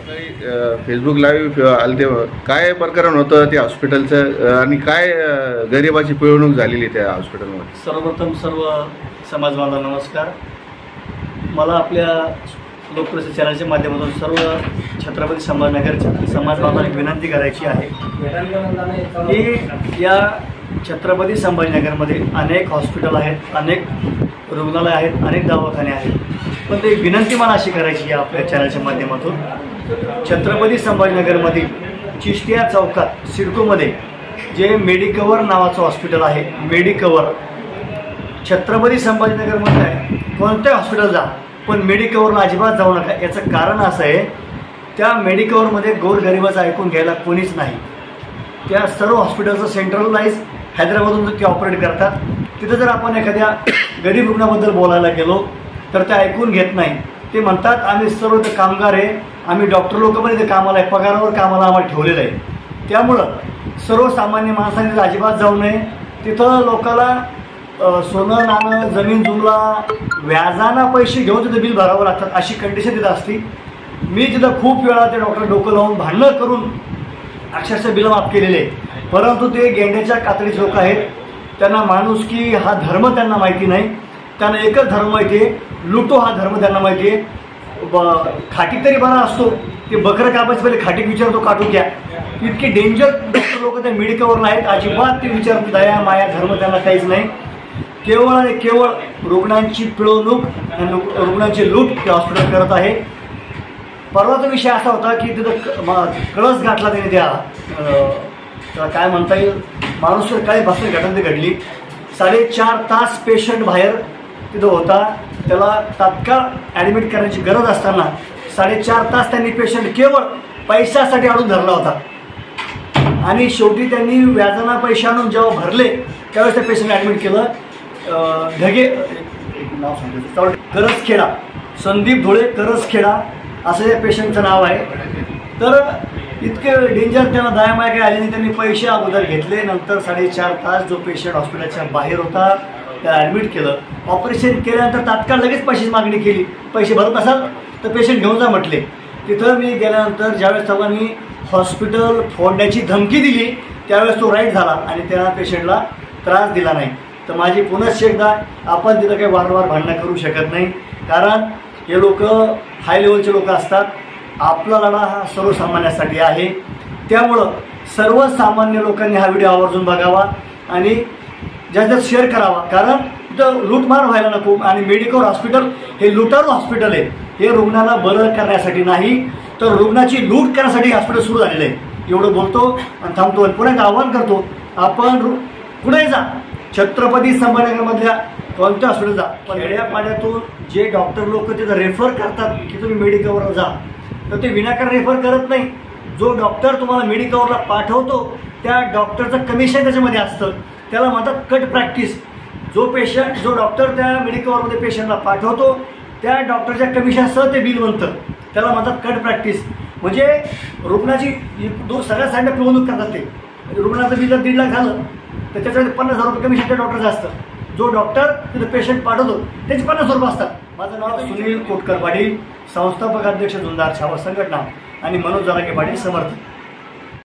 सकाळी Facebook live आले तेव्हा काय प्रकरण होतं ते हॉस्पिटलचं आणि काय गरिबाची पिळवणूक झालेली त्या हॉस्पिटलमध्ये? सर्वप्रथम सर्व समाज बांधवांना नमस्कार. मला आपल्या लोकप्रसिद्ध चॅनलच्या माध्यमातून सर्व छत्रपती संभाजीनगरच्या समाज बांधवांना विनंती करायची आहे की या छत्रपती संभाजीनगरमध्ये अनेक हॉस्पिटल आहेत, अनेक रुग्णालय आहेत, अनेक दवाखाने आहेत. पण ते विनंती मला अशी करायची आहे आपल्या चॅनलच्या माध्यमातून, छत्रपती संभाजीनगरमधील चिश्तिया चौकात सिडकोमध्ये जे मेडिकवर नावाचं हॉस्पिटल आहे, मेडिकवर छत्रपती संभाजीनगरमध्ये आहे, कोणत्या हॉस्पिटल जा पण मेडिकवरला अजिबात जाऊ नका. याचं कारण असं आहे, त्या मेडिकवरमध्ये गोरगरिबाचं ऐकून घ्यायला कोणीच नाही. त्या सर्व हॉस्पिटलचं सेंट्रलाइज हैदराबादमधून ते ऑपरेट करतात. तिथं जर आपण एखाद्या गरीब रुग्णाबद्दल बोलायला गेलो तर ते ऐकून घेत नाही. ते म्हणतात आम्ही सर्व ते कामगार आहे, आम्ही डॉक्टर लोक पण इथे कामाला आहे, पगारावर कामाला आम्हाला ठेवलेलं आहे. त्यामुळं सर्वसामान्य माणसाने तिथं अजिबात जाऊ नये. तिथं लोकांना सोनं नाणं जमीन जुमला व्याजाना पैसे घेऊन तिथं बिल भरावं लागतात, अशी कंडिशन तिथं असती. मी तिथं खूप वेळा ते डॉक्टर डोकं लावून भांडणं करून अक्षरशः बिल माफ केलेले, परंतु ते गेंड्याच्या कातडीचे लोक आहेत. त्यांना माणुसकी हा धर्म त्यांना माहिती नाही. त्यांना एकच धर्म माहिती आहे, लुटो हा धर्म त्यांना माहिती आहे. खाटीक तरी बरा असतो, ते बकरं कापायचं पहिले खाटीक विचारतो काटून घ्या. इतके डेंजर डॉक्टर लोक त्या मेडिकलवर आहेत, अजिबात ते विचार दया माया धर्म त्यांना काहीच नाही. केवळ आणि केवळ रुग्णांची पिळवणूक आणि रुग्णांची लूट ते हॉस्पिटल करत आहे. परवाचा विषय असा होता की तिथं कळस गाठला त्याने, त्याला काय म्हणता येईल, माणूस काही भाषण घटना ती घडली. 4.5 तास पेशंट बाहेर तिथं होता, त्याला तात्काळ ॲडमिट करण्याची गरज असताना 4.5 तास त्यांनी पेशंट केवळ पैशासाठी आणून धरला होता. आणि शेवटी त्यांनी व्याजाना पैसे आणून जेव्हा भरले त्यावेळेस त्या पेशंट ॲडमिट केलं. ढगे नाव सांगतो, करसखेडा, संदीप धुळे करसखेडा असं या पेशंटचं नाव आहे. तर इतके डेंजर त्यांना दयामाया काही आली नाही. त्यांनी पैसे अगोदर घेतले, नंतर 4.5 तास जो पेशंट हॉस्पिटलच्या बाहेर होता त्याला ॲडमिट केलं. ऑपरेशन केल्यानंतर तात्काळ लगेच पैशाची मागणी केली, पैसे भरत असाल तर पेशंट घेऊन जा म्हटले. तिथं मी गेल्यानंतर ज्यावेळेस तेव्हा मी हॉस्पिटल फोडण्याची धमकी दिली त्यावेळेस तो राईट झाला आणि त्या पेशंटला त्रास दिला नाही. तर माझी पुनश्च एकदा, आपण तिथं काही वारंवार भांडणं करू शकत नाही, कारण हे लोक हाय लेवलचे लोक असतात. आपला लढा हा सर्वसामान्यासाठी आहे. त्यामुळं सर्वसामान्य लोकांनी हा व्हिडिओ आवर्जून बघावा आणि जास्तीत शेअर करावा, कारण तिथं लूटमार व्हायला नको. आणि मेडिकल हॉस्पिटल हे लुटारू हॉस्पिटल आहे, हे रुग्णाला बरं करण्यासाठी नाही तर रुग्णाची लूट करण्यासाठी हॉस्पिटल सुरू झालेलं आहे. एवढं बोलतो आणि थांबतो. आणि पुन्हा एक आव्हान करतो, आपण कुठेही जा, छत्रपती संभाजीनगरमधल्या कोणत्या हॉस्पिटल जा, पण खेड्यापाड्यातून जे डॉक्टर लोक तिथं रेफर करतात की तुम्ही मेडिकलवर जा, तर ते विनाकारण रेफर करत नाही. जो डॉक्टर तुम्हाला मेडिकलवरला पाठवतो त्या डॉक्टरचं कमिशन त्याच्यामध्ये असतं, त्याला म्हणतात कट प्रॅक्टिस. जो डॉक्टर त्या मेडिकलवरमध्ये पेशंटला पाठवतो त्या डॉक्टरच्या कमिशनसह ते बिल बनतं, त्याला म्हणतात कट प्रॅक्टिस. म्हणजे रुग्णाची सगळ्या साईडला पिळवणूक करतात. ते रुग्णाचं बिल जर 1.5 लाख झालं तर त्याच्यामध्ये 50,000 रुपये कमिशन त्या डॉक्टरचं असतं. जो डॉक्टर तिथं पेशंट पाठवतो त्याचे 50 रुपये असतात. माझं नाव सुनील कोटकर पाटील, संस्थापक अध्यक्ष झुंजार छावा संघटना आणि मनोज जरांगे पाटील समर्थक.